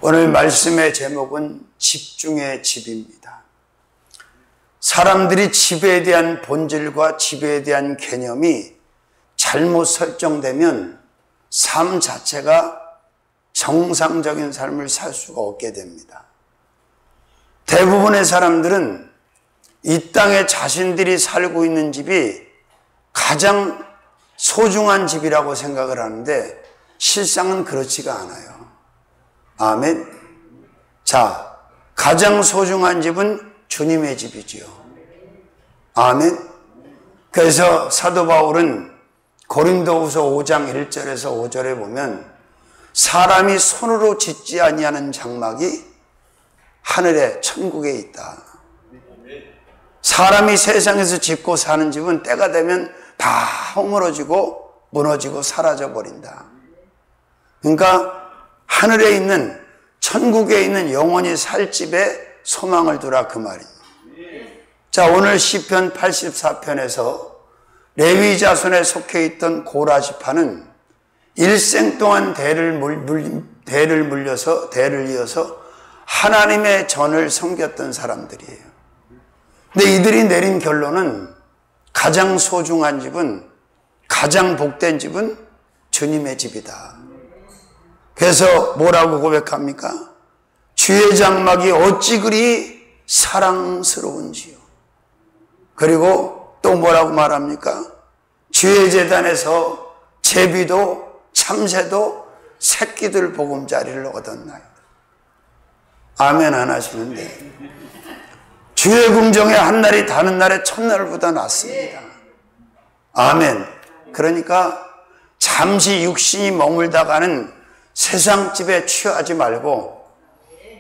오늘 말씀의 제목은 집중의 집입니다. 사람들이 집에 대한 본질과 집에 대한 개념이 잘못 설정되면 삶 자체가 정상적인 삶을 살 수가 없게 됩니다. 대부분의 사람들은 이 땅에 자신들이 살고 있는 집이 가장 소중한 집이라고 생각을 하는데 실상은 그렇지가 않아요. 아멘. 자, 가장 소중한 집은 주님의 집이지요. 아멘. 그래서 사도 바울은 고린도후서 5장 1절에서 5절에 보면 사람이 손으로 짓지 아니하는 장막이 하늘에 천국에 있다. 사람이 세상에서 짓고 사는 집은 때가 되면 다 허물어지고 무너지고 사라져 버린다. 그러니까 하늘에 있는 천국에 있는 영원히 살 집에 소망을 두라 그 말입니다. 자, 오늘 시편 84편에서 레위 자손에 속해 있던 고라 지파는 일생 동안 대를 이어서 하나님의 전을 섬겼던 사람들이에요. 근데 이들이 내린 결론은 가장 소중한 집은, 가장 복된 집은 주님의 집이다. 그래서 뭐라고 고백합니까? 주의 장막이 어찌 그리 사랑스러운지요. 그리고 또 뭐라고 말합니까? 주의 제단에서 제비도 참새도 새끼들 보금자리를 얻었나이다. 아멘 안 하시는데 주의 궁정에 한 날이 다른 날에 첫날보다 낫습니다. 아멘. 그러니까 잠시 육신이 머물다가는 세상집에 취하지 말고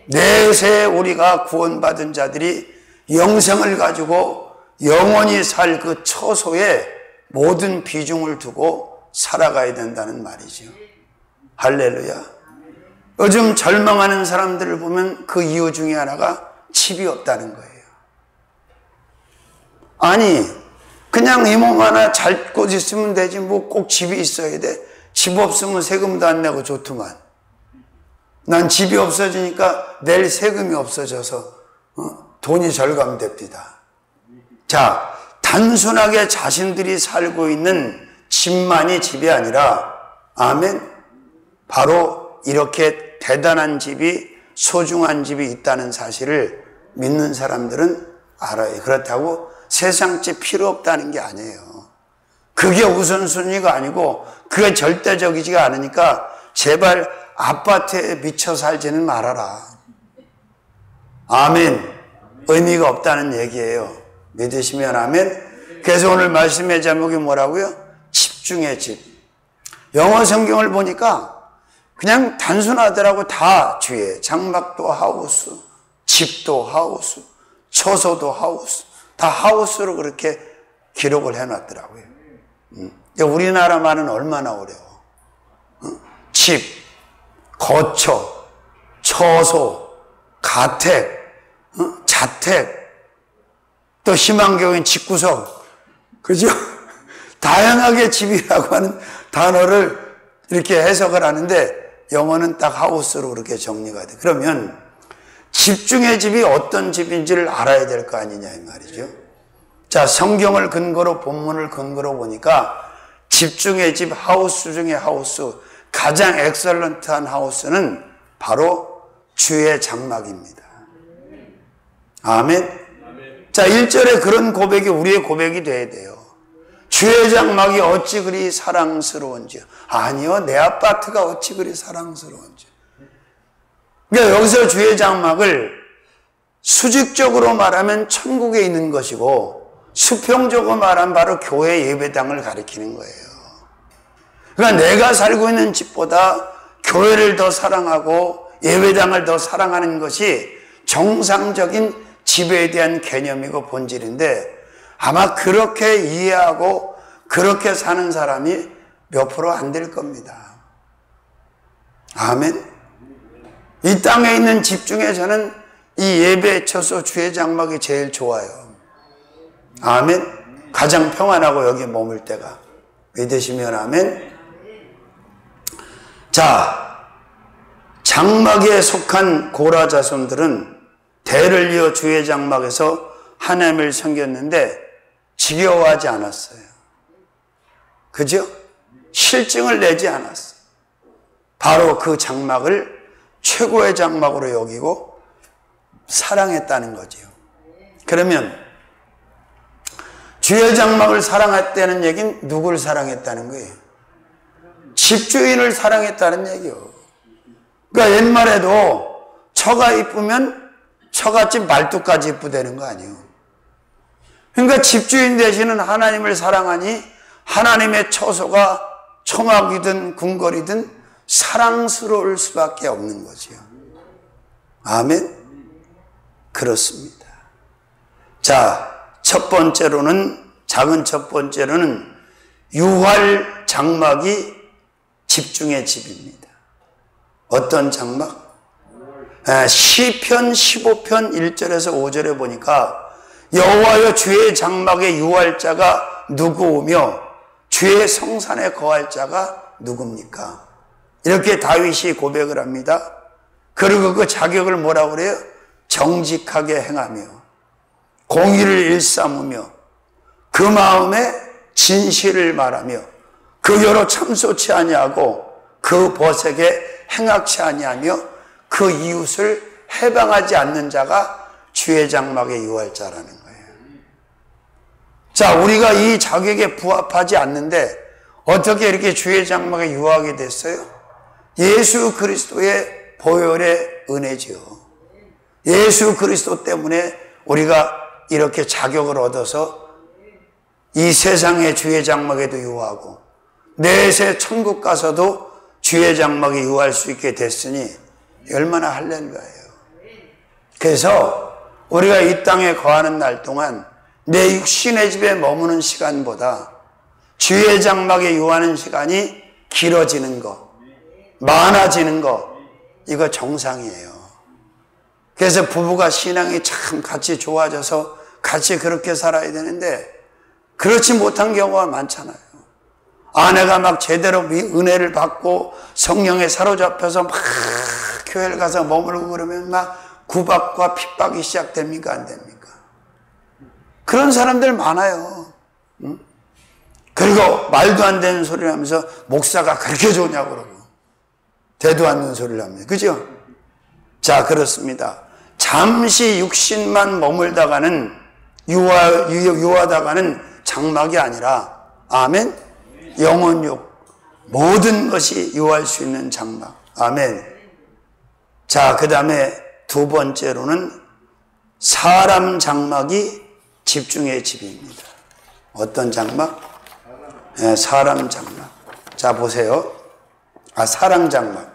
내세 우리가 구원받은 자들이 영생을 가지고 영원히 살 그 처소에 모든 비중을 두고 살아가야 된다는 말이죠. 할렐루야. 요즘 절망하는 사람들을 보면 그 이유 중에 하나가 집이 없다는 거예요. 아니 그냥 이 몸 하나 잘 곳 있으면 되지 뭐 꼭 집이 있어야 돼? 집 없으면 세금도 안 내고 좋더만. 난 집이 없어지니까 낼 세금이 없어져서 돈이 절감됩니다. 자, 단순하게 자신들이 살고 있는 집만이 집이 아니라 아멘, 바로 이렇게 대단한 집이, 소중한 집이 있다는 사실을 믿는 사람들은 알아요. 그렇다고 세상 집 필요 없다는 게 아니에요. 그게 우선순위가 아니고 그게 절대적이지가 않으니까 제발 아파트에 미쳐 살지는 말아라. 아멘. 의미가 없다는 얘기예요. 믿으시면 아멘. 그래서 오늘 말씀의 제목이 뭐라고요? 집중의 집. 영어 성경을 보니까 그냥 단순하더라고. 다 주의 장막도 하우스, 집도 하우스, 처소도 하우스, 다 하우스로 그렇게 기록을 해놨더라고요. 우리나라 말은 얼마나 어려워. 집, 거처, 처소, 가택, 자택, 또 희망교인 집구석, 그죠? 다양하게 집이라고 하는 단어를 이렇게 해석을 하는데 영어는 딱 하우스로 그렇게 정리가 돼. 그러면 집중의 집이 어떤 집인지를 알아야 될 거 아니냐 이 말이죠. 자, 성경을 근거로 본문을 근거로 보니까 집중의 집, 하우스 중에 하우스, 가장 엑설런트한 하우스는 바로 주의 장막입니다. 아멘. 자, 1절에 그런 고백이 우리의 고백이 돼야 돼요. 주의 장막이 어찌 그리 사랑스러운지. 아니요, 내 아파트가 어찌 그리 사랑스러운지. 그러니까 여기서 주의 장막을 수직적으로 말하면 천국에 있는 것이고 수평적으로 말하면 바로 교회 예배당을 가리키는 거예요. 그러니까 내가 살고 있는 집보다 교회를 더 사랑하고 예배당을 더 사랑하는 것이 정상적인 집에 대한 개념이고 본질인데 아마 그렇게 이해하고 그렇게 사는 사람이 몇 프로 안 될 겁니다. 아멘. 이 땅에 있는 집 중에 저는 이 예배 처소 주의 장막이 제일 좋아요. 아멘. 가장 평안하고 여기 머물 때가. 믿으시면 아멘. 자, 장막에 속한 고라 자손들은 대를 이어 주의 장막에서 하나님을 섬겼는데 지겨워하지 않았어요. 그죠? 실증을 내지 않았어요. 바로 그 장막을 최고의 장막으로 여기고 사랑했다는 거지요. 그러면 주의 장막을 사랑했다는 얘기는 누구를 사랑했다는 거예요? 집주인을 사랑했다는 얘기요. 그러니까 옛말에도 처가 이쁘면 처갓집 말뚝까지 이쁘다는 거 아니에요. 그러니까 집주인 되시는 하나님을 사랑하니 하나님의 처소가 초막이든 궁궐이든 사랑스러울 수밖에 없는 거지요. 아멘. 그렇습니다. 자, 첫 번째로는, 작은 첫 번째로는 유할 장막이 집중의 집입니다. 어떤 장막? 시편 15편 1절에서 5절에 보니까 여호와여 주의 장막에 유할 자가 누구오며 주의 성산에 거할 자가 누굽니까? 이렇게 다윗이 고백을 합니다. 그리고 그 자격을 뭐라고 그래요? 정직하게 행하며 공의를 일삼으며 그 마음에 진실을 말하며 그 여로 참소치 아니하고 그 벗에게 행악치 아니하며 그 이웃을 해방하지 않는 자가 주의 장막에 유할 자라는 거예요. 자, 우리가 이 자격에 부합하지 않는데 어떻게 이렇게 주의 장막에 유하게 됐어요? 예수 그리스도의 보혈의 은혜지요. 예수 그리스도 때문에 우리가 이렇게 자격을 얻어서 이 세상의 주의 장막에도 유하고 내세 천국 가서도 주의 장막에 유할 수 있게 됐으니 얼마나 할렐루야예요. 그래서 우리가 이 땅에 거하는 날 동안 내 육신의 집에 머무는 시간보다 주의 장막에 유하는 시간이 길어지는 거, 많아지는 거, 이거 정상이에요. 그래서 부부가 신앙이 참 같이 좋아져서 같이 그렇게 살아야 되는데 그렇지 못한 경우가 많잖아요. 아내가 막 제대로 은혜를 받고 성령에 사로잡혀서 막 교회를 가서 머물고 그러면 막 구박과 핍박이 시작됩니까? 안 됩니까? 그런 사람들 많아요. 응? 그리고 말도 안 되는 소리를 하면서 목사가 그렇게 좋냐고 그러고 되도 않는 소리를 합니다. 그죠? 자, 그렇습니다. 잠시 육신만 머물다가는 유하다가는 장막이 아니라 아멘? 영혼육 모든 것이 유할 수 있는 장막. 아멘. 자, 그 다음에 두 번째로는 사람 장막이 집중의 집입니다. 어떤 장막? 네, 사람 장막. 자, 보세요. 사랑 장막.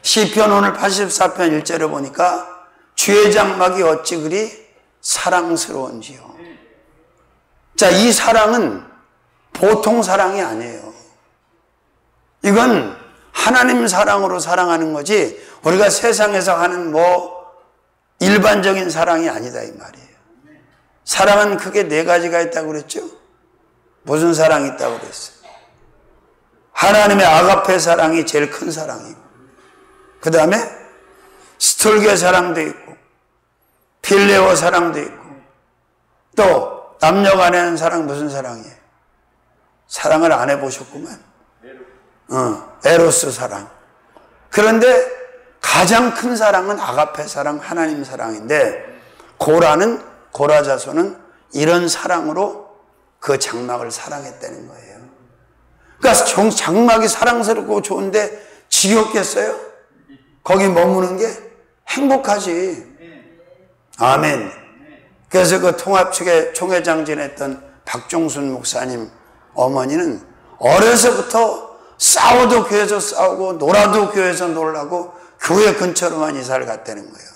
시편 오늘 84편 1절에 보니까 주의 장막이 어찌 그리 사랑스러운지요. 자, 이 사랑은 보통 사랑이 아니에요. 이건 하나님 사랑으로 사랑하는 거지 우리가 세상에서 하는 일반적인 사랑이 아니다 이 말이에요. 사랑은 크게 네 가지가 있다고 그랬죠? 무슨 사랑이 있다고 그랬어요? 하나님의 아가페 사랑이 제일 큰 사랑이고 그 다음에 스톨게 사랑도 있고 필레오 사랑도 있고 또 남녀 간에 하는 사랑 무슨 사랑이에요? 사랑을 안 해보셨구만. 에로스 사랑. 그런데 가장 큰 사랑은 아가페 사랑, 하나님 사랑인데 고라 자손은 이런 사랑으로 그 장막을 사랑했다는 거예요. 그러니까 장막이 사랑스럽고 좋은데 지겹겠어요? 거기 머무는 게 행복하지. 아멘. 그래서 그 통합 측의 총회장 지냈던 박종순 목사님 어머니는 어려서부터 싸워도 교회에서 싸우고 놀아도 교회에서 놀라고 교회 근처로만 이사를 갔다는 거예요.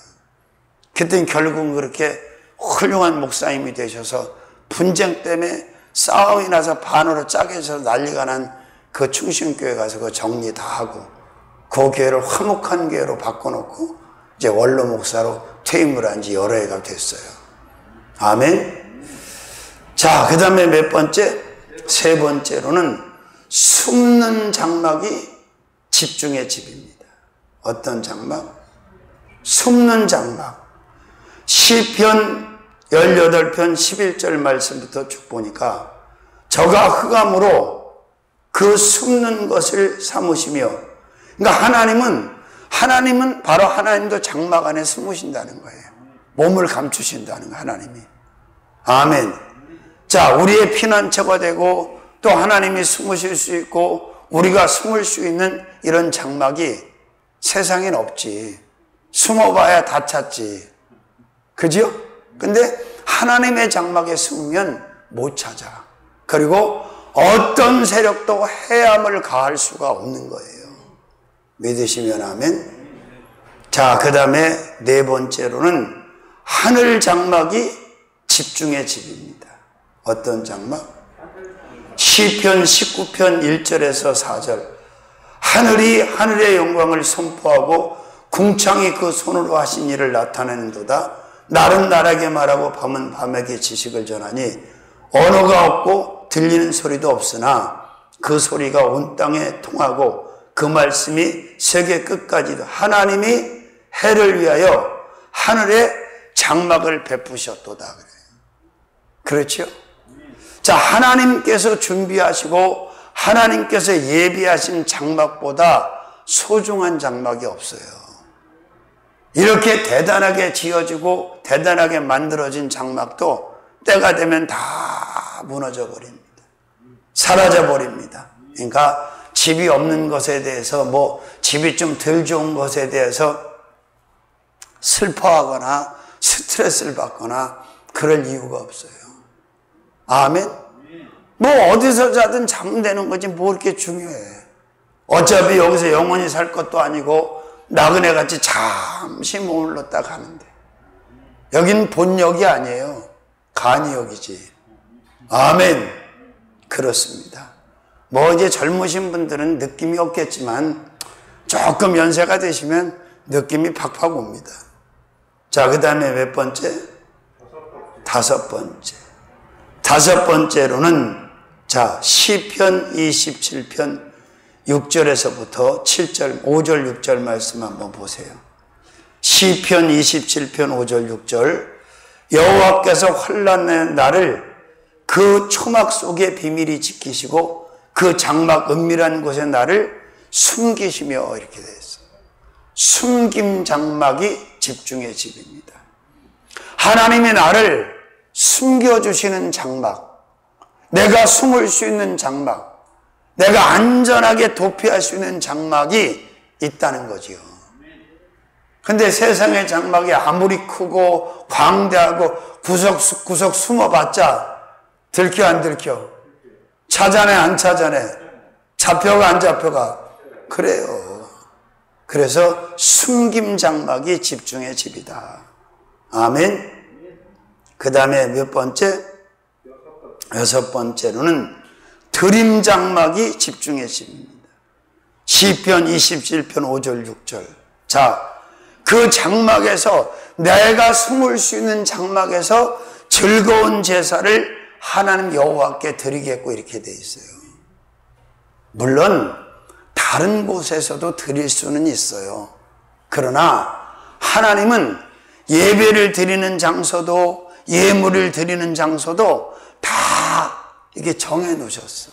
그랬더니 결국은 그렇게 훌륭한 목사님이 되셔서 분쟁 때문에 싸움이 나서 반으로 짜게져서 난리가 난 그 충신교회 가서 그 정리 다 하고 그 교회를 화목한 교회로 바꿔놓고 이제 원로 목사로 퇴임을 한 지 여러 해가 됐어요. 아멘. 자, 그 다음에 몇 번째? 세 번째로는 숨는 장막이 집중의 집입니다. 어떤 장막? 숨는 장막. 시편 18편 11절 말씀부터 쭉 보니까 저가 흑암으로 그 숨는 것을 삼으시며, 그러니까 하나님은 바로 하나님도 장막 안에 숨으신다는 거예요. 몸을 감추신다는 거예요, 하나님이. 아멘. 자, 우리의 피난처가 되고 또 하나님이 숨으실 수 있고 우리가 숨을 수 있는 이런 장막이 세상엔 없지. 숨어봐야 다 찾지. 그죠? 근데 하나님의 장막에 숨으면 못 찾아. 그리고 어떤 세력도 해함을 가할 수가 없는 거예요. 믿으시면 아멘. 자, 그 다음에 네 번째로는 하늘 장막이 집중의 집입니다. 어떤 장막? 시편 19편 1절에서 4절. 하늘이 하늘의 영광을 선포하고 궁창이 그 손으로 하신 일을 나타내는도다. 날은 날에게 말하고 밤은 밤에게 지식을 전하니 언어가 없고 들리는 소리도 없으나 그 소리가 온 땅에 통하고 그 말씀이 세계 끝까지도. 하나님이 해를 위하여 하늘에 장막을 베푸셨도다 그래요. 그렇죠? 자, 하나님께서 준비하시고 하나님께서 예비하신 장막보다 소중한 장막이 없어요. 이렇게 대단하게 지어지고 대단하게 만들어진 장막도 때가 되면 다 무너져 버립니다. 사라져 버립니다. 그러니까 집이 없는 것에 대해서 집이 좀 덜 좋은 것에 대해서 슬퍼하거나 스트레스를 받거나 그럴 이유가 없어요. 아멘. 어디서 자든 자면 되는 거지 뭐 그렇게 중요해. 어차피 여기서 영원히 살 것도 아니고 나그네같이 잠시 머물렀다 가는데 여긴 본역이 아니에요. 간이역이지. 아멘. 그렇습니다. 이제 젊으신 분들은 느낌이 없겠지만 조금 연세가 되시면 느낌이 팍팍 옵니다. 자, 그 다음에 몇 번째? 다섯 번째. 다섯 번째로는 자, 시편 27편 6절에서부터 7절, 5절, 6절 말씀 한번 보세요. 시편 27편 5절, 6절. 여호와께서 환난의 날을 그 초막 속에 비밀히 지키시고 그 장막 은밀한 곳에 나를 숨기시며 이렇게 되어 있어요. 숨김 장막이 집중의 집입니다. 하나님이 나를 숨겨주시는 장막, 내가 숨을 수 있는 장막, 내가 안전하게 도피할 수 있는 장막이 있다는 거지요. 근데 세상의 장막이 아무리 크고 광대하고 구석구석 숨어봤자 들켜 안 들켜? 찾아내 안 찾아내? 잡혀가 안 잡혀가? 그래요. 그래서 숨김 장막이 집중의 집이다. 아멘. 그 다음에 몇 번째? 여섯 번째로는 드림 장막이 집중의 집입니다. 시편 27편 5절 6절. 자, 그 장막에서 내가 숨을 수 있는 장막에서 즐거운 제사를 하나님 여호와께 드리겠고 이렇게 돼 있어요. 물론 다른 곳에서도 드릴 수는 있어요. 그러나 하나님은 예배를 드리는 장소도 예물을 드리는 장소도 다 이게 정해 놓으셨어.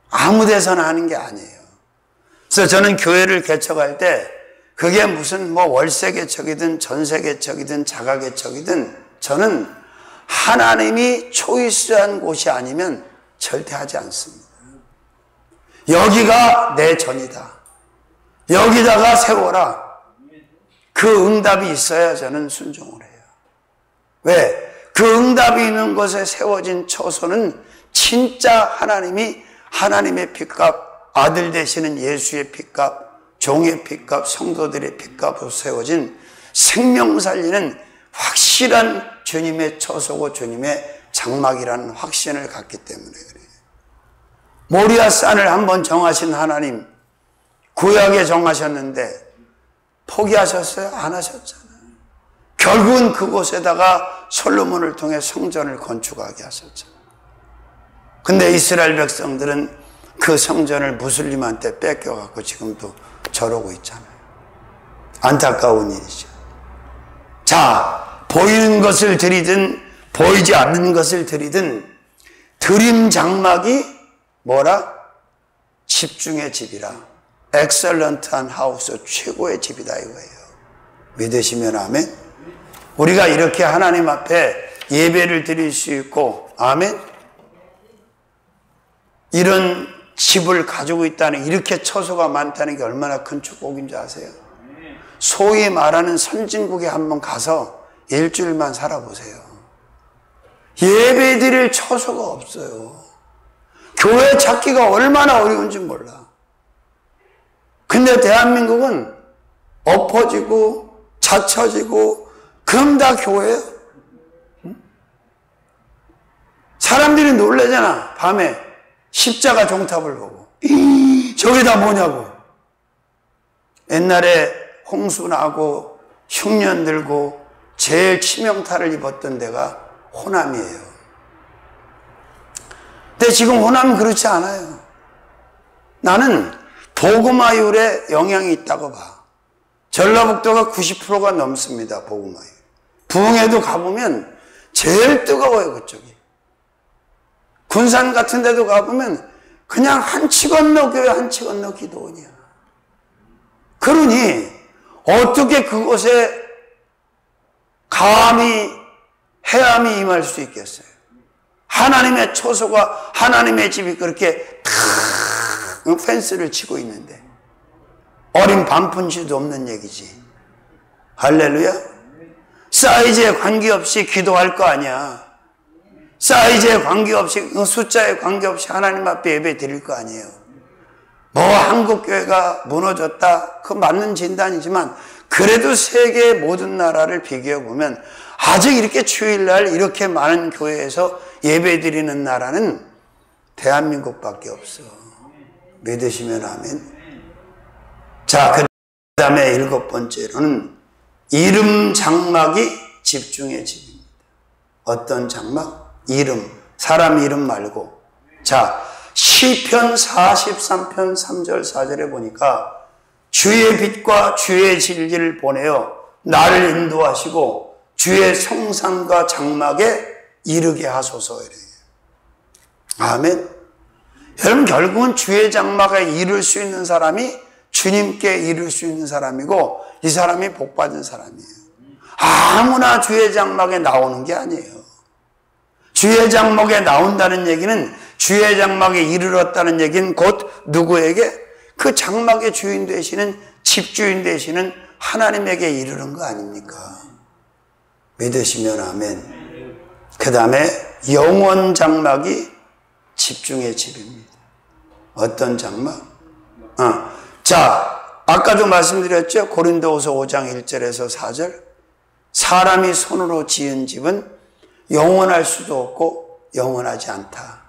아무 데서나 하는 게 아니에요. 그래서 저는 교회를 개척할 때 그게 무슨 월세 개척이든 전세 개척이든 자가 개척이든 저는 하나님이 초이스한 곳이 아니면 절대 하지 않습니다. 여기가 내 전이다. 여기다가 세워라. 그 응답이 있어야 저는 순종을 해요. 왜? 그 응답이 있는 곳에 세워진 처소는 진짜 하나님의 핏값, 아들 되시는 예수의 핏값, 종의 핏값, 성도들의 핏값으로 세워진 생명 살리는 확실한 주님의 처소고 주님의 장막이라는 확신을 갖기 때문에 그래요. 모리아 산을 한번 정하신 하나님, 구약에 정하셨는데 포기하셨어요? 안 하셨잖아요. 결국은 그곳에다가 솔로몬을 통해 성전을 건축하게 하셨잖아요. 근데 이스라엘 백성들은 그 성전을 무슬림한테 뺏겨갖고 지금도 저러고 있잖아요. 안타까운 일이죠. 자, 보이는 것을 드리든 보이지 않는 것을 드리든 드림 장막이 뭐라? 집중의 집이라. 엑셀런트한 하우스, 최고의 집이다 이거예요. 믿으시면 아멘. 우리가 이렇게 하나님 앞에 예배를 드릴 수 있고, 아멘, 이런 집을 가지고 있다는, 이렇게 처소가 많다는 게 얼마나 큰 축복인지 아세요? 소위 말하는 선진국에 한번 가서 일주일만 살아보세요. 예배 드릴 처소가 없어요. 교회 찾기가 얼마나 어려운지 몰라. 근데 대한민국은 엎어지고 잦혀지고 그럼 다 교회예요. 사람들이 놀라잖아. 밤에 십자가 종탑을 보고 저게 다 뭐냐고. 옛날에 홍수 나고 흉년 들고 제일 치명타를 입었던 데가 호남이에요. 근데 지금 호남은 그렇지 않아요. 나는 복음화율에 영향이 있다고 봐. 전라북도가 90%가 넘습니다. 복음화율. 부흥에도 가보면 제일 뜨거워요. 그쪽이. 군산 같은 데도 가보면 그냥 한치 건너 교회 한치 건너 기도원이야. 그러니 어떻게 그곳에 감히 해함이 임할 수 있겠어요? 하나님의 처소가, 하나님의 집이 그렇게 탁 펜스를 치고 있는데 어린 반푼치도 없는 얘기지. 할렐루야. 사이즈에 관계없이 기도할 거 아니야. 사이즈에 관계없이, 숫자에 관계없이 하나님 앞에 예배 드릴 거 아니에요. 뭐 한국교회가 무너졌다, 그 맞는 진단이지만 그래도 세계의 모든 나라를 비교해 보면 아직 이렇게 주일날 이렇게 많은 교회에서 예배 드리는 나라는 대한민국밖에 없어. 믿으시면 아멘. 자, 그 다음에 7번째로는 이름 장막이 집중의 집입니다. 어떤 장막? 이름. 사람 이름 말고. 자, 시편 43편 3절 4절에 보니까 주의 빛과 주의 진리를 보내어 나를 인도하시고 주의 성산과 장막에 이르게 하소서. 이래요. 아멘. 여러분, 결국은 주의 장막에 이를 수 있는 사람이 주님께 이를 수 있는 사람이고 이 사람이 복받은 사람이에요. 아무나 주의 장막에 나오는 게 아니에요. 주의 장막에 나온다는 얘기는, 주의 장막에 이르렀다는 얘기는 곧 누구에게? 그 장막의 주인 되시는, 집주인 되시는 하나님에게 이르는 거 아닙니까? 믿으시면 아멘. 그 다음에 영원 장막이 집중의 집입니다. 어떤 장막? 자, 아까도 말씀드렸죠? 고린도후서 5장 1절에서 4절. 사람이 손으로 지은 집은 영원할 수도 없고 영원하지 않다.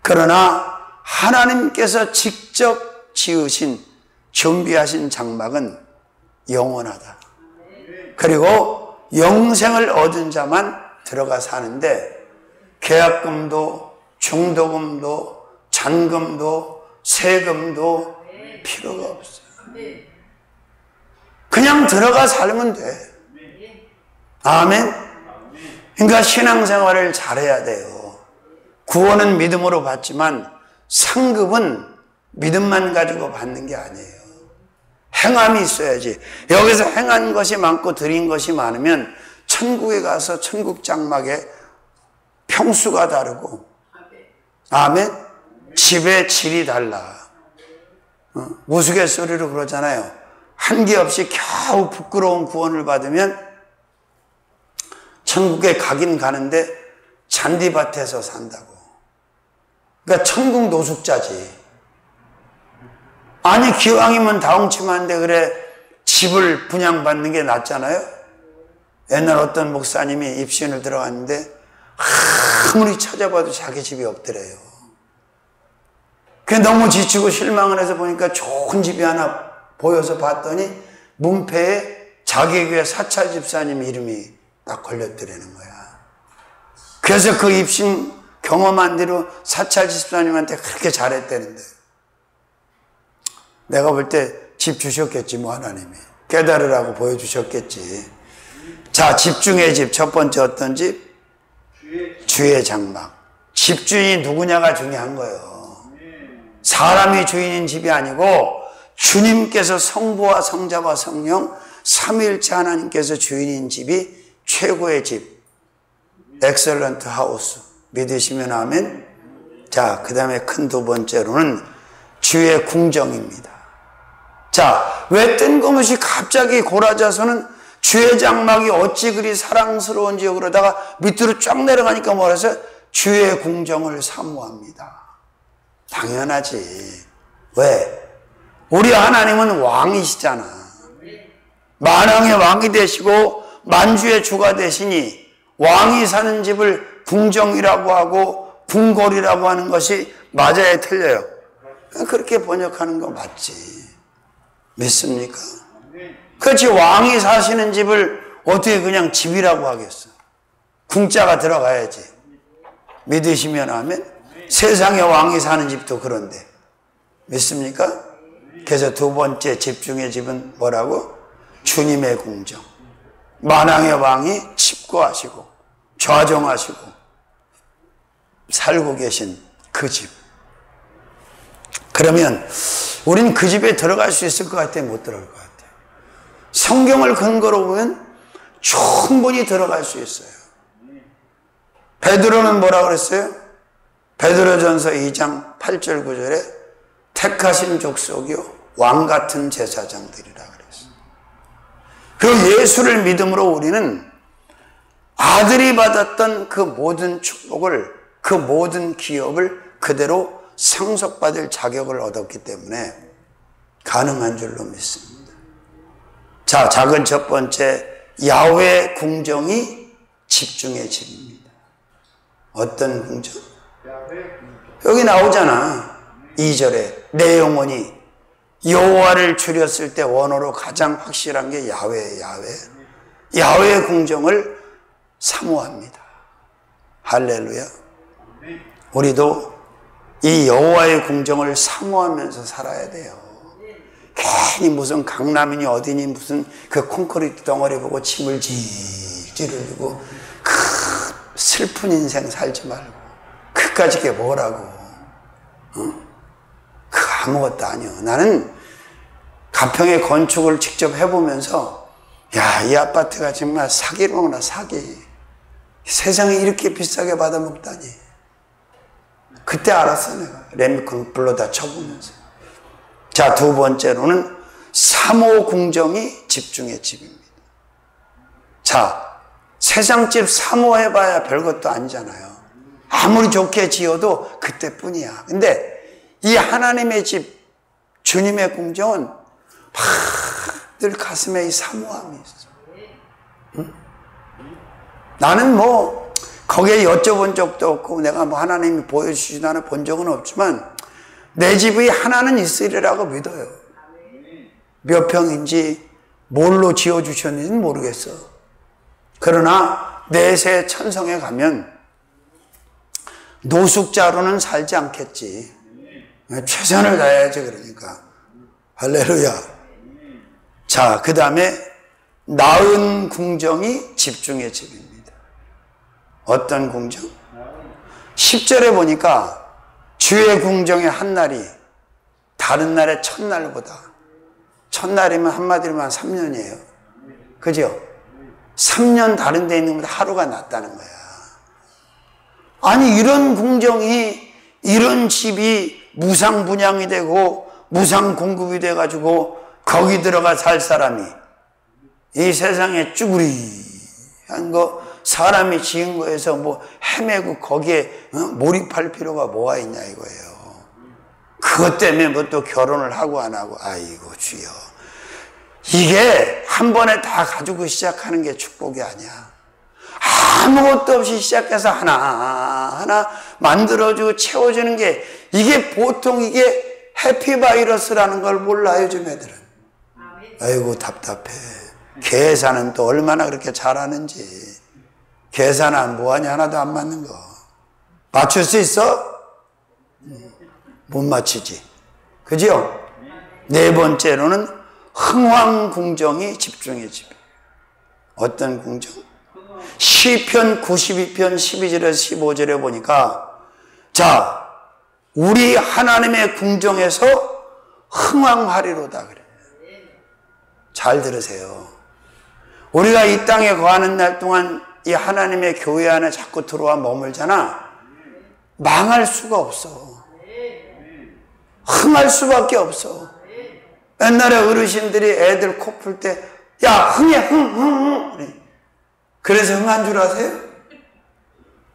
그러나 하나님께서 직접 지으신, 준비하신 장막은 영원하다. 그리고 영생을 얻은 자만 들어가 사는데 계약금도 중도금도 잔금도 세금도 필요가 없어요. 그냥 들어가 살면 돼. 아멘. 그러니까 신앙생활을 잘해야 돼요. 구원은 믿음으로 받지만 상급은 믿음만 가지고 받는 게 아니에요. 행함이 있어야지. 여기서 행한 것이 많고 드린 것이 많으면 천국에 가서 천국 장막에 평수가 다르고, 아멘, 집의 질이 달라. 우스갯소리로 그러잖아요. 한 게 없이 겨우 부끄러운 구원을 받으면 천국에 가긴 가는데 잔디밭에서 산다고. 그러니까 천국 노숙자지. 아니, 기왕이면 다홍치만데 그래 집을 분양받는 게 낫잖아요. 옛날 어떤 목사님이 입신을 들어갔는데 아무리 찾아봐도 자기 집이 없더래요. 그게 너무 지치고 실망을 해서 보니까 좋은 집이 하나 보여서 봤더니 문패에 자기 교회 사찰 집사님 이름이 딱 걸렸더라는 거야. 그래서 그 입신 경험한 대로 사찰 집사님한테 그렇게 잘했다는데, 내가 볼 때 집 주셨겠지 뭐 하나님이. 깨달으라고 보여주셨겠지. 자, 집중의 집. 첫 번째 어떤 집? 주의 장막. 집주인이 누구냐가 중요한 거예요. 사람이 주인인 집이 아니고 주님께서 성부와 성자와 성령 삼위일체 하나님께서 주인인 집이 최고의 집. 엑셀런트 하우스. 믿으시면 아멘. 자, 그 다음에 큰 두 번째로는 주의 궁정입니다. 자, 왜 뜬금없이 갑자기 고라자서는 주의 장막이 어찌 그리 사랑스러운지요 그러다가 밑으로 쫙 내려가니까 뭐라서 주의 궁정을 사모합니다. 당연하지. 왜? 우리 하나님은 왕이시잖아. 만왕의 왕이 되시고 만주의 주가 되시니 왕이 사는 집을 궁정이라고 하고 궁궐이라고 하는 것이 맞아야 틀려요. 그렇게 번역하는 거 맞지. 믿습니까? 그렇지. 왕이 사시는 집을 어떻게 그냥 집이라고 하겠어. 궁자가 들어가야지. 믿으시면 아멘. 세상에 왕이 사는 집도 그런데 믿습니까? 그래서 두 번째 집중의 집은 뭐라고? 주님의 궁정. 만왕의 왕이 집거하시고 좌정하시고 살고 계신 그 집. 그러면 우린 그 집에 들어갈 수 있을 것 같아요? 못 들어갈 것 같아요? 성경을 근거로 보면 충분히 들어갈 수 있어요. 베드로는 뭐라고 그랬어요? 베드로전서 2장 8절 9절에 택하신 족속이요 왕 같은 제사장들이라 그랬어요. 그리고 예수를 믿음으로 우리는 아들이 받았던 그 모든 축복을, 그 모든 기업을 그대로 상속받을 자격을 얻었기 때문에 가능한 줄로 믿습니다. 자, 작은 첫 번째, 야훼 궁정이 집중의 집입니다. 어떤 궁정? 여기 나오잖아. 2절에 내 영혼이 여호와를 줄였을 때 원어로 가장 확실한 게 야훼, 야훼의 궁정을 사모합니다. 할렐루야. 우리도 이 여호와의 궁정을 사모하면서 살아야 돼요. 괜히 무슨 강남이니 어디니 무슨 그 콘크리트 덩어리 보고 침을 질질 흘리고 그 슬픈 인생 살지 말고 그까짓 게 뭐라고. 그 아무것도 아니요. 나는 가평의 건축을 직접 해보면서 야, 이 아파트가 정말 사기로구나, 사기. 세상에 이렇게 비싸게 받아먹다니. 그때 알았어, 내가. 레미콘 불러다 쳐보면서. 자, 두 번째로는 사모 궁정이 집중의 집입니다. 자, 세상 집 사모해봐야 별것도 아니잖아요. 아무리 좋게 지어도 그때뿐이야. 근데 이 하나님의 집, 주님의 궁정은 늘 가슴에 이 사모함이 있어. 응? 나는 뭐 거기에 여쭤본 적도 없고 내가 뭐 하나님이 보여주시지 않아 본 적은 없지만 내 집의 하나는 있으리라고 믿어요. 몇 평인지 뭘로 지어주셨는지는 모르겠어. 그러나 내세 천성에 가면 노숙자로는 살지 않겠지. 최선을 다해야지. 그러니까 할렐루야. 자, 그 다음에 나은 궁정이 집중의 집입니다. 어떤 궁정? 10절에 보니까 주의 궁정의 한 날이 다른 날의 첫날보다, 첫날이면 한마디로 한 3년이에요. 그죠? 3년 다른 데 있는 것보다 하루가 낫다는 거야. 아니, 이런 궁정이, 이런 집이 무상분양이 되고 무상공급이 돼가지고 거기 들어가 살 사람이 이 세상에 쭈구리한 거 사람이 지은 거에서 뭐 헤매고 거기에 몰입할 필요가 뭐가 있냐 이거예요. 그것 때문에 뭐 또 결혼을 하고 안 하고, 아이고 주여. 이게 한 번에 다 가지고 시작하는 게 축복이 아니야. 아무것도 없이 시작해서 하나하나 만들어주고 채워주는 게, 이게 보통 이게 해피바이러스라는 걸 몰라, 요즘 애들은. 아이고 답답해. 계산은 또 얼마나 그렇게 잘하는지. 계산은 뭐하냐, 하나도 안 맞는 거. 맞출 수 있어? 못 맞히지. 그죠? 네 번째로는 흥왕궁정이 집중의 집이에요. 어떤 궁정? 시편 92편 12절에서 15절에 보니까 자, 우리 하나님의 궁정에서 흥왕하리로다 그래요. 잘 들으세요. 우리가 이 땅에 거하는 날 동안 이 하나님의 교회 안에 자꾸 들어와 머물잖아. 망할 수가 없어. 흥할 수밖에 없어. 옛날에 어르신들이 애들 코 풀 때 야 흥해 흥 그래서 흥한 줄 아세요?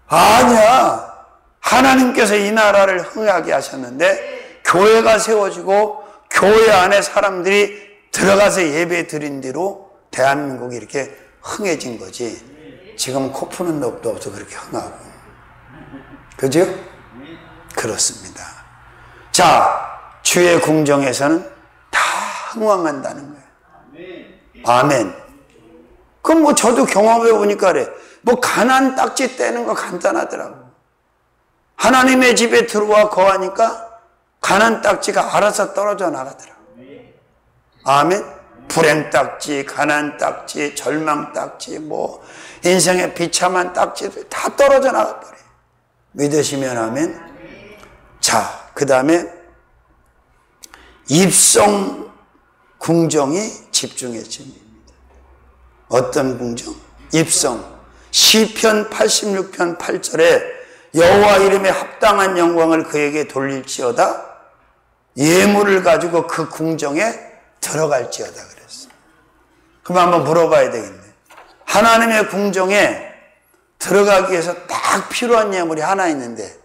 아니야. 하나님께서 이 나라를 흥하게 하셨는데 교회가 세워지고 교회 안에 사람들이 들어가서 예배 드린 뒤로 대한민국이 이렇게 흥해진 거지. 지금 코 푸는 놈도 없어 그렇게 흥하고. 그죠? 그렇습니다. 자, 주의 궁정에서는 다 흥왕한다는 거예요. 아멘. 그럼 뭐 저도 경험해 보니까 그래. 뭐 가난 딱지 떼는 거 간단하더라고. 하나님의 집에 들어와 거하니까 가난 딱지가 알아서 떨어져 나가더라고. 아멘. 불행 딱지, 가난 딱지, 절망 딱지, 뭐 인생의 비참한 딱지들 다 떨어져 나가버려. 믿으시면 아멘. 자, 그 다음에 입성 궁정이 집중의 집입니다. 어떤 궁정? 입성. 시편 86편 8절에 여호와 이름에 합당한 영광을 그에게 돌릴지어다 예물을 가지고 그 궁정에 들어갈지어다 그랬어. 그럼 한번 물어봐야 되겠네. 하나님의 궁정에 들어가기 위해서 딱 필요한 예물이 하나 있는데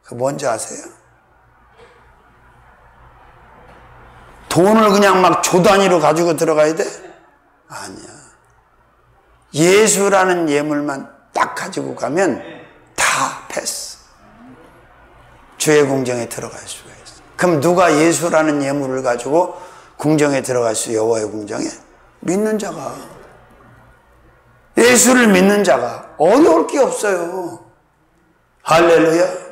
그거 뭔지 아세요? 돈을 그냥 막 조 단위로 가지고 들어가야 돼? 아니야. 예수라는 예물만 딱 가지고 가면 다 패스. 주의 궁정에 들어갈 수가 있어. 그럼 누가 예수라는 예물을 가지고 궁정에 들어갈 수 있어요? 여호와의 궁정에? 믿는 자가. 예수를 믿는 자가. 어려울 게 없어요. 할렐루야.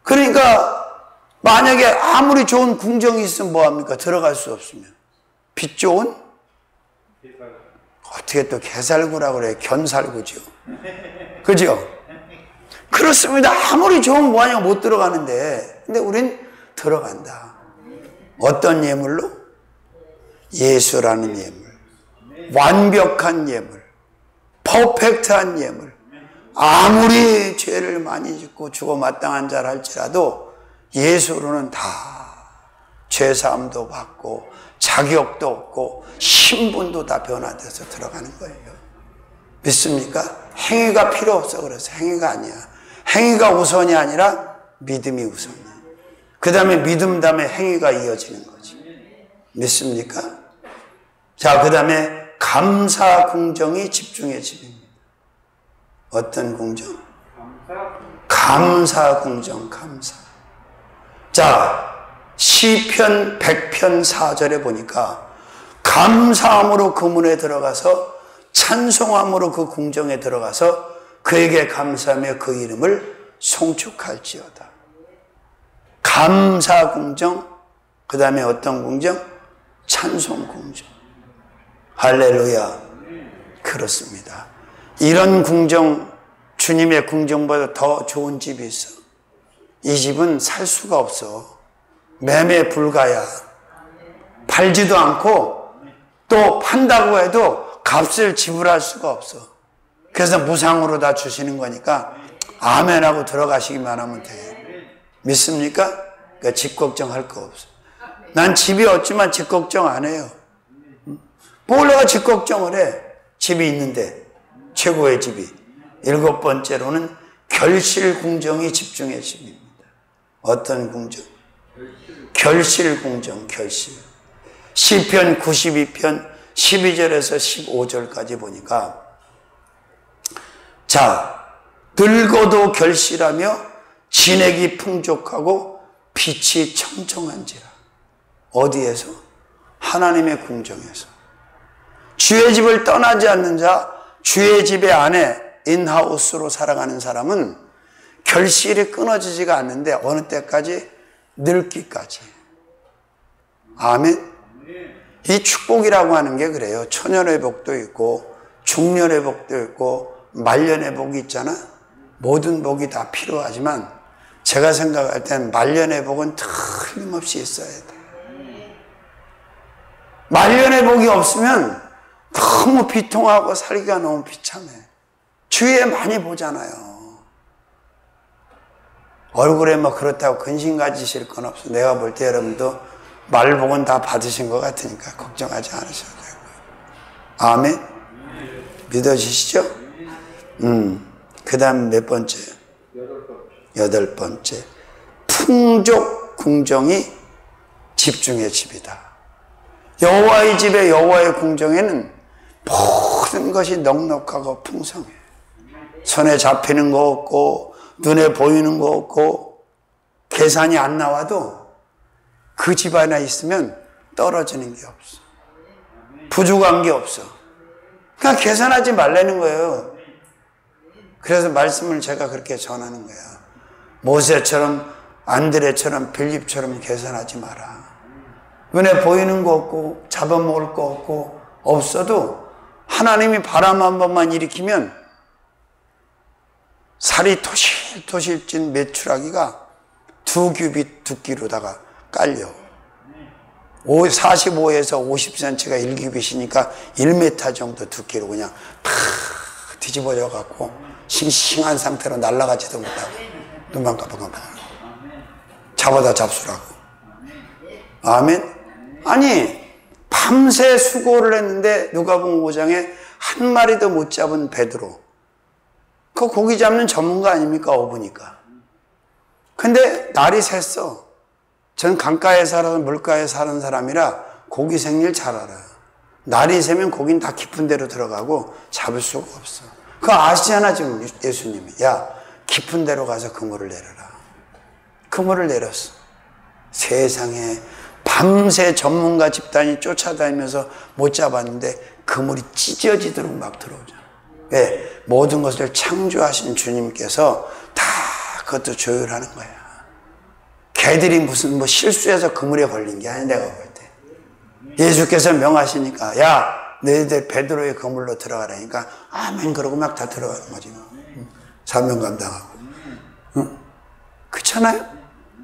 그러니까 만약에 아무리 좋은 궁정이 있으면 뭐합니까? 들어갈 수 없으면. 빛 좋은? 어떻게 또 개살구라고 그래. 견살구죠. 그죠? 그렇습니다. 아무리 좋은 모양이가 못 들어가는데 근데 우린 들어간다. 어떤 예물로? 예수라는 예물. 완벽한 예물. 퍼펙트한 예물. 아무리 죄를 많이 짓고 죽어 마땅한 자라 할지라도 예수로는 다 죄사함도 받고 자격도 없고 신분도 다 변화돼서 들어가는 거예요. 믿습니까? 행위가 필요 없어. 그래서 행위가 아니야. 행위가 우선이 아니라 믿음이 우선이야. 그 다음에 믿음 다음에 행위가 이어지는 거지. 믿습니까? 자, 그 다음에 감사 궁정이 집중의 집입니다. 어떤 궁정? 감사 궁정, 감사. 자, 시편 100편 4절에 보니까 감사함으로 그 문에 들어가서 찬송함으로 그 궁정에 들어가서 그에게 감사하며 그 이름을 송축할지어다. 감사 궁정, 그 다음에 어떤 궁정? 찬송 궁정. 할렐루야. 그렇습니다. 이런 궁정, 주님의 궁정보다 더 좋은 집이 있어. 이 집은 살 수가 없어. 매매 불가야. 팔지도 않고 또 판다고 해도 값을 지불할 수가 없어. 그래서 무상으로 다 주시는 거니까 아멘하고 들어가시기만 하면 돼. 믿습니까? 그러니까 집 걱정할 거 없어. 난 집이 없지만 집 걱정 안 해요. 뭘 내가 집 걱정을 해. 집이 있는데. 최고의 집이. 7번째로는 결실궁정이 집중의 집입니다. 어떤 궁정? 결실궁정, 결실. 시편 92편 12절에서 15절까지 보니까 자, 늙어도 결실하며 진액이 풍족하고 빛이 청청한지라. 어디에서? 하나님의 궁정에서. 주의 집을 떠나지 않는 자, 주의 집의 안에 인하우스로 살아가는 사람은 결실이 끊어지지가 않는데 어느 때까지? 늙기까지. 아멘. 이 축복이라고 하는 게 그래요. 초년의 복도 있고 중년의 복도 있고 말년의 복이 있잖아. 모든 복이 다 필요하지만 제가 생각할 땐 말년의 복은 틀림없이 있어야 돼. 말년의 복이 없으면 너무 비통하고 살기가 너무 비참해. 주위에 많이 보잖아요. 얼굴에 뭐 그렇다고 근심 가지실 건 없어. 내가 볼 때 여러분도 말복은 다 받으신 것 같으니까 걱정하지 않으셔도 되고요. 아멘? 믿어지시죠? 그 다음 몇 번째? 여덟 번째. 풍족 궁정이 집중의 집이다. 여호와의 집에 여호와의 궁정에는 모든 것이 넉넉하고 풍성해. 손에 잡히는 거 없고 눈에 보이는 거 없고 계산이 안 나와도 그 집 안에 있으면 떨어지는 게 없어. 부족한 게 없어. 그냥 계산하지 말라는 거예요. 그래서 말씀을 제가 그렇게 전하는 거야. 모세처럼 안드레처럼 빌립처럼 계산하지 마라. 눈에 보이는 거 없고 잡아먹을 거 없고 없어도 하나님이 바람 한 번만 일으키면 살이 토실토실 찐 메추라기가 2규빗 두께로다가 깔려. 45에서 50cm가 1규빗이니까 1m 정도 두께로 그냥 팍 뒤집어져 갖고 싱싱한 상태로 날아가지도 못하고 눈만 깜빡깜빡 잡아다 잡수라고. 아멘? 아니 밤새 수고를 했는데 누가복음 5장에 한 마리도 못 잡은 베드로, 그 고기 잡는 전문가 아닙니까? 어부니까. 근데 날이 샜어. 전 강가에 살아서 물가에 사는 사람이라 고기 생일 잘 알아요. 날이 새면 고기는 다 깊은 데로 들어가고 잡을 수가 없어. 그거 아시잖아 지금 예수님이. 야, 깊은 데로 가서 그물을 내려라. 그물을 내렸어. 세상에 밤새 전문가 집단이 쫓아다니면서 못 잡았는데 그물이 찢어지도록 막 들어오잖아. 왜? 모든 것을 창조하신 주님께서 다 그것도 조율하는 거야. 개들이 무슨 뭐 실수해서 그물에 걸린 게 아니야. 내가 볼 때 예수께서 명하시니까 야 너희들 베드로의 그물로 들어가라니까 아멘 그러고 막 다 들어가는 거지. 사명 감당하고. 그렇잖아요?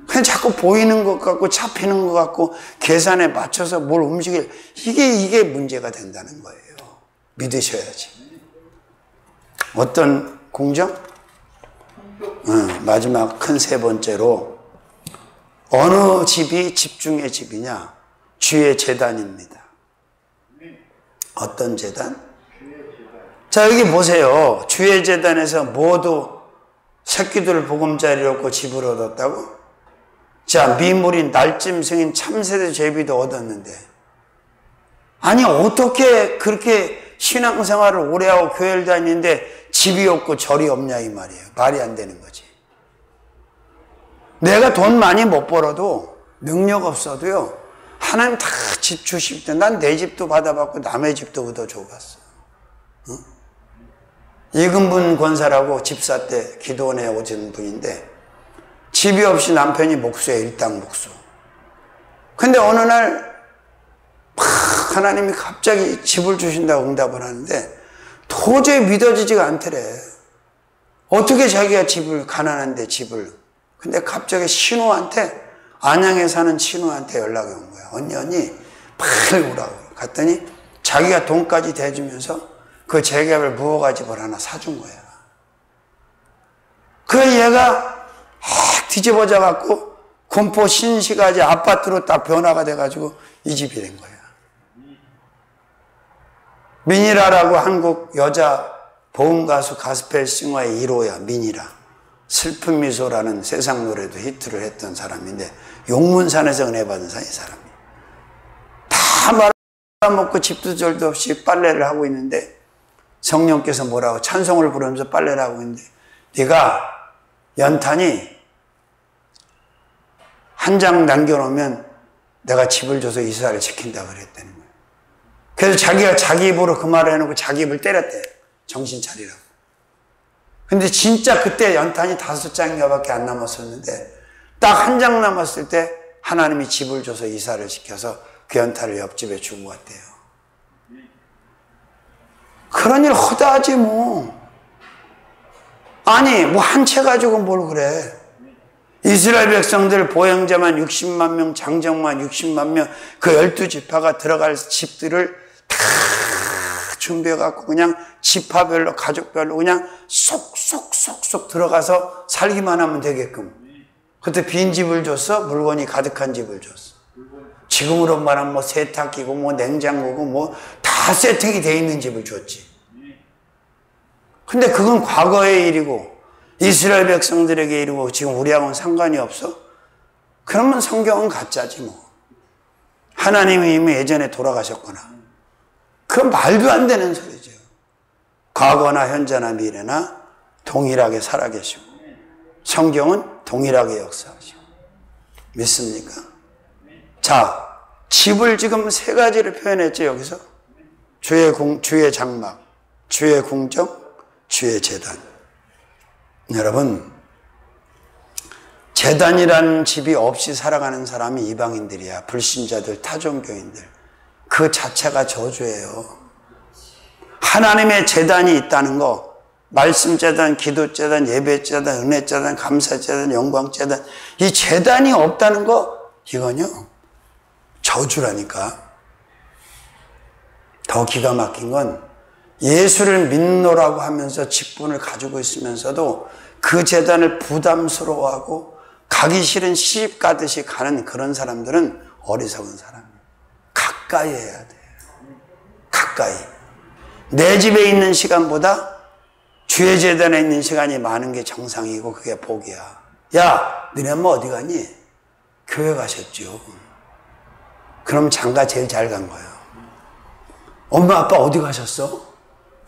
그냥 자꾸 보이는 것 같고 잡히는 것 같고 계산에 맞춰서 뭘 움직일, 이게 문제가 된다는 거예요. 믿으셔야지. 어떤 궁정? 마지막 큰 세 번째로 어느 집이 집중의 집이냐? 주의 제단입니다. 어떤 제단? 자, 여기 보세요. 주의 제단에서 모두 새끼들 보금자리를 얻고 집을 얻었다고? 자, 미물인 날짐 승인 참새도 제비도 얻었는데, 아니 어떻게 그렇게 신앙생활을 오래하고 교회를 다니는데 집이 없고 절이 없냐 이 말이에요. 말이 안 되는 거지. 내가 돈 많이 못 벌어도 능력 없어도요 하나님 다 집 주실 때 난 내 집도 받아봤고 남의 집도 얻어 줘봤어. 응? 이근분 권사라고 집사 때 기도원에 오신 분인데 집이 없이 남편이 목수에 일당목수. 근데 어느 날 하나님이 갑자기 집을 주신다고 응답을 하는데 도저히 믿어지지가 않더래. 어떻게 자기가 집을, 가난한데 집을. 근데 갑자기 신우한테, 안양에 사는 신우한테 연락이 온 거야. 언니 빨리 오라고. 갔더니 자기가 돈까지 대주면서 그 재개발 무허가집을 하나 사준 거야. 그 얘가 뒤집어져 갖고 군포 신시가지 아파트로 딱 변화가 돼가지고 이 집이 된 거야. 미니라라고 한국 여자 보험가수 가스펠 싱어의 1호야. 미니라. 슬픈 미소라는 세상 노래도 히트를 했던 사람인데 용문산에서 은혜 받은 사람, 이 사람이. 다 말아먹고 집도 절도 없이 빨래를 하고 있는데 성령께서 뭐라고 찬송을 부르면서 빨래를 하고 있는데 네가 연탄이 한 장 남겨놓으면 내가 집을 줘서 이스라엘을 지킨다 그랬다는 거예요. 그래서 자기가 자기 입으로 그 말을 해놓고 자기 입을 때렸대. 정신 차리라고. 근데 진짜 그때 연탄이 5장인가 밖에 안 남았었는데 딱 한 장 남았을 때 하나님이 집을 줘서 이사를 시켜서 그 연탄을 옆집에 주고 갔대요. 그런 일 허다하지 뭐. 아니 뭐 한 채 가지고 뭘 그래. 이스라엘 백성들 보행자만 60만 명, 장정만 60만 명, 그 12지파가 들어갈 집들을 다 준비해갖고 그냥 지파별로 가족별로 그냥 쏙쏙쏙쏙 들어가서 살기만 하면 되게끔. 그때 빈 집을 줬어? 물건이 가득한 집을 줬어. 지금으로 말하면 뭐 세탁기고 뭐 냉장고고 뭐 다 세팅이 돼 있는 집을 줬지. 근데 그건 과거의 일이고 이스라엘 백성들에게 이르고 지금 우리하고는 상관이 없어? 그러면 성경은 가짜지 뭐. 하나님이 이미 예전에 돌아가셨거나. 그건 말도 안 되는 소리죠. 과거나 현재나 미래나 동일하게 살아계시고 성경은 동일하게 역사하시고. 믿습니까? 자, 집을 지금 세 가지를 표현했죠, 여기서. 주의 장막, 주의 궁정, 주의 제단. 여러분, 제단이라는 집이 없이 살아가는 사람이 이방인들이야. 불신자들, 타종교인들. 그 자체가 저주예요. 하나님의 제단이 있다는 거, 말씀 제단, 기도 제단, 예배 제단, 은혜 제단, 감사 제단, 영광 제단, 이 제단이 없다는 거, 이건요, 저주라니까. 더 기가 막힌 건 예수를 믿노라고 하면서 직분을 가지고 있으면서도 그 제단을 부담스러워하고 가기 싫은 시집 가듯이 가는 그런 사람들은 어리석은 사람이에요. 가까이 해야 돼요. 가까이. 내 집에 있는 시간보다 주의 제단에 있는 시간이 많은 게 정상이고 그게 복이야. 야, 너네 엄마 어디 가니? 교회 가셨죠. 그럼 장가 제일 잘 간 거예요. 엄마 아빠 어디 가셨어?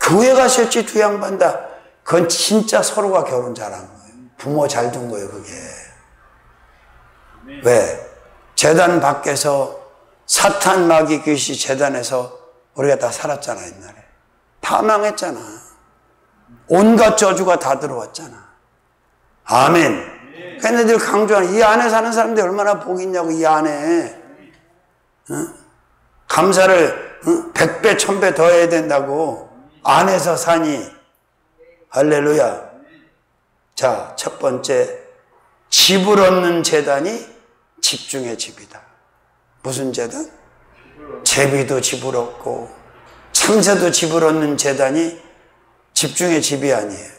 교회 가셨지. 두 양반 다. 그건 진짜 서로가 결혼 잘한 거예요. 부모 잘 둔 거예요, 그게. 왜? 제단 밖에서 사탄 마귀 귀시 제단에서 우리가 다 살았잖아. 옛날에 다 망했잖아. 온갖 저주가 다 들어왔잖아. 아멘. 걔네들 강조하는 이 안에 사는 사람들이 얼마나 복이 있냐고. 이 안에 감사를 100배 1000배 더 해야 된다고. 안에서 사니. 할렐루야. 자, 첫 번째, 집을 얻는 제단이 집중의 집이다. 무슨 제단? 제비도 집을 얻고 참새도 집을 얻는 제단이 집중의 집이 아니에요.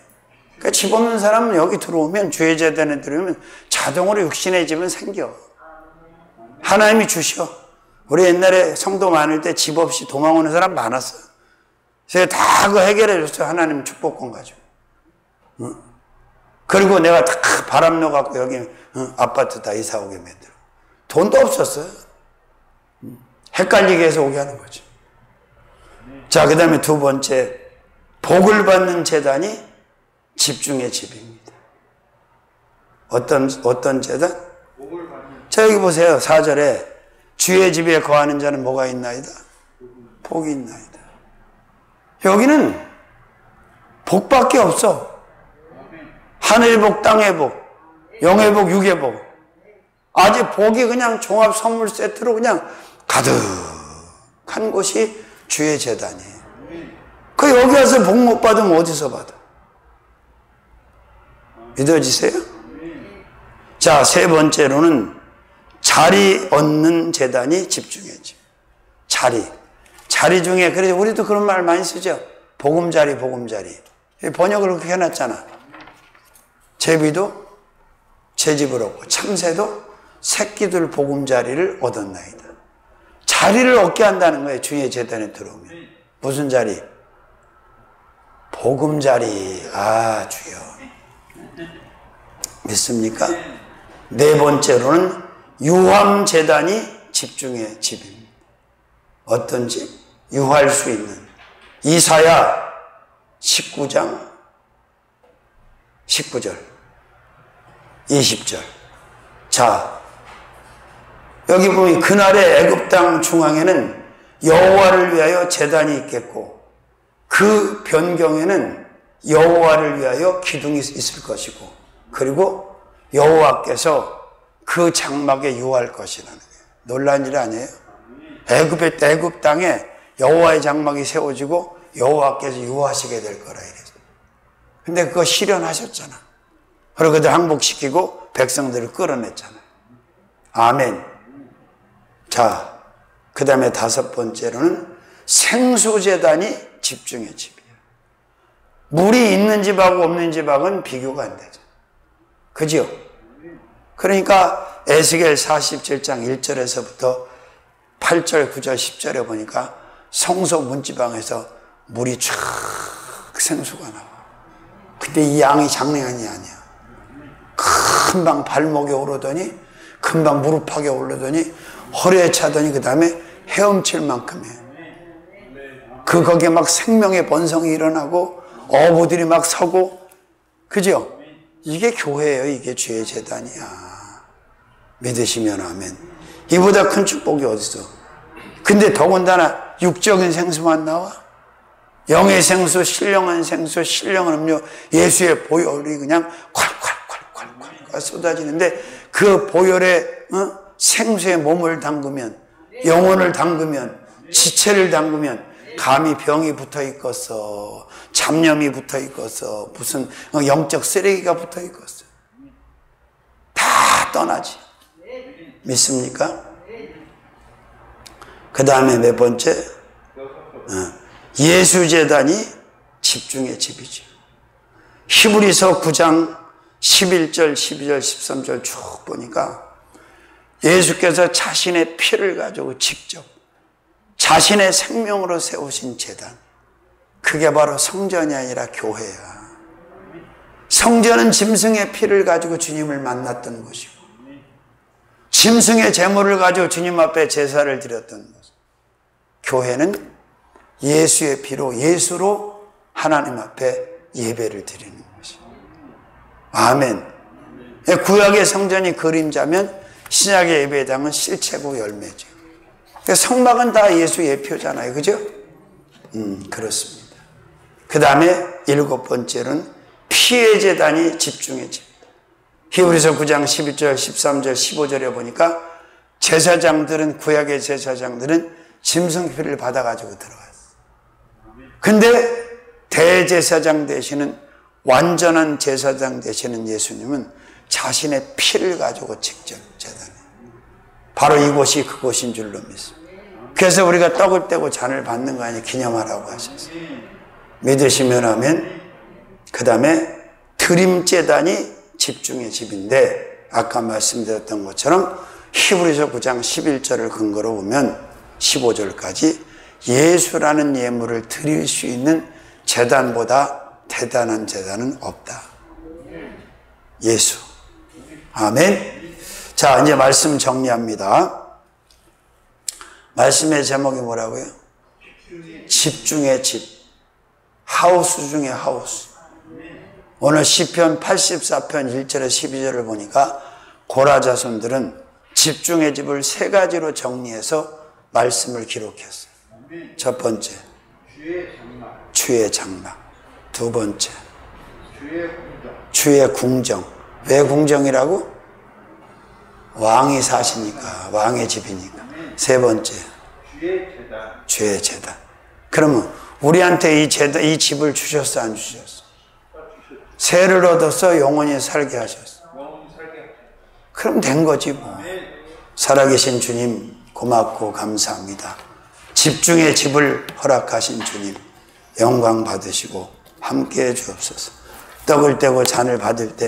그러니까 집 없는 사람은 여기 들어오면, 주의 제단에 들어오면 자동으로 육신의 집은 생겨. 하나님이 주셔. 우리 옛날에 성도 많을 때 집 없이 도망오는 사람 많았어요. 그래서 다 그거 해결해 줬어요. 하나님 축복권 가지고. 그리고 내가 다 바람 넣어갖고 여기 아파트 다 이사 오게 만들어. 돈도 없었어요. 헷갈리게 해서 오게 하는 거죠. 자, 그 다음에 두 번째, 복을 받는 제단이 집중의 집입니다. 어떤 제단? 자, 여기 보세요. 4절에 주의 집에 거하는 자는 뭐가 있나이다? 복이 있나이다. 여기는 복밖에 없어. 하늘의 복, 땅의 복, 영의 복, 육의 복. 아직 복이 그냥 종합 선물 세트로 그냥 가득한 곳이 주의 제단이에요. 그 여기 와서 복 못 받으면 어디서 받아? 믿어지세요? 자, 세 번째로는 자리 얻는 제단이 집중의 집. 자리 중에, 그래서 우리도 그런 말 많이 쓰죠. 보금자리, 보금자리. 번역을 그렇게 해놨잖아. 제비도 제 집을 얻고 참새도 새끼들 보금자리를 얻었나이다. 자리를 얻게 한다는 거예요. 주의 제단에 들어오면. 무슨 자리? 보금자리. 아, 주여. 믿습니까? 네 번째로는 유함제단이 집중의 집입니다. 어떤 집? 유할 수 있는. 이사야 19장 19절 20절. 자, 여기 보면 그날의 애굽 땅 중앙에는 여호와를 위하여 제단이 있겠고 그 변경에는 여호와를 위하여 기둥이 있을 것이고 그리고 여호와께서 그 장막에 유할 것이라는 거예요. 놀라운 일 아니에요? 애굽 땅에 여호와의 장막이 세워지고 여호와께서 유하시게 될 거라 이랬어요. 근데 그거 실현하셨잖아. 그리고 그들 항복시키고 백성들을 끌어냈잖아요. 아멘. 자, 그 다음에 5번째로는 생수재단이 집중의 집이야. 물이 있는 집하고 없는 집하고는 비교가 안 되죠. 그죠? 그러니까 에스겔 47장 1절에서부터 8절, 9절, 10절에 보니까 성소 문지방에서 물이 쫙 생수가 나와. 근데 이 양이 장난이 아니야. 금방 발목에 오르더니 금방 무릎팍에 오르더니 허리에 차더니 그 다음에 헤엄칠 만큼 해. 거기에 막 생명의 번성이 일어나고 어부들이 막 서고, 그죠? 이게 교회예요. 이게 주의 재단이야. 믿으시면 아멘. 이보다 큰 축복이 어딨어. 근데 더군다나 육적인 생수만 나와? 영의 생수, 신령한 생수, 신령한 음료, 예수의 보혈이 그냥 콸콸콸콸콸 쏟아지는데 그 보혈에 생수에 몸을 담그면, 영혼을 담그면, 지체를 담그면 감히 병이 붙어 있겠어, 잡념이 붙어 있겠어, 무슨 영적 쓰레기가 붙어 있겠어. 다 떠나지. 믿습니까? 그 다음에 몇 번째? 예수재단이 집중의 집이죠. 히브리서 9장 11절, 12절, 13절 쭉 보니까 예수께서 자신의 피를 가지고 직접 자신의 생명으로 세우신 재단, 그게 바로 성전이 아니라 교회야. 성전은 짐승의 피를 가지고 주님을 만났던 곳이고, 짐승의 제물을 가지고 주님 앞에 제사를 드렸던 곳. 교회는 예수의 피로, 예수로 하나님 앞에 예배를 드리는 것이에요. 아멘. 구약의 성전이 그림자면 신약의 예배당은 실체고 열매죠. 성막은 다 예수 예표잖아요. 그죠? 그렇습니다. 그 다음에 7번째는 피의 제단이 집중의 집. 히브리서 9장 11절, 13절, 15절에 보니까 제사장들은, 구약의 제사장들은 짐승 피를 받아가지고 들어갔어요. 근데 대제사장 되시는, 완전한 제사장 되시는 예수님은 자신의 피를 가지고 직접 제단해요. 바로 이곳이 그곳인 줄로 믿습니다. 그래서 우리가 떡을 떼고 잔을 받는 거 아니에요. 기념하라고 하셨어요. 믿으시면 하면. 그 다음에 드림제단이 집중의 집인데, 아까 말씀드렸던 것처럼 히브리서 9장 11절을 근거로 보면 15절까지 예수라는 예물을 드릴 수 있는 제단보다 대단한 제단은 없다. 예수. 아멘. 자, 이제 말씀 정리합니다. 말씀의 제목이 뭐라고요? 집중의 집. 하우스 중에 하우스. 오늘 시편 84편 1절에 12절을 보니까 고라 자손들은 집중의 집을 3가지로 정리해서 말씀을 기록했어요. 첫 번째, 주의 장막. 2번째, 주의 궁정. 왜 궁정이라고? 왕이 사시니까, 왕의 집이니까. 3번째, 주의 제단. 그러면 우리한테 이 집을 주셨어, 안 주셨어? 세를 얻어서 영원히 살게 하셨어. 그럼 된 거지 뭐. 살아계신 주님 고맙고 감사합니다. 집중의 집을 허락하신 주님 영광 받으시고 함께해 주옵소서. 떡을 떼고 잔을 받을 때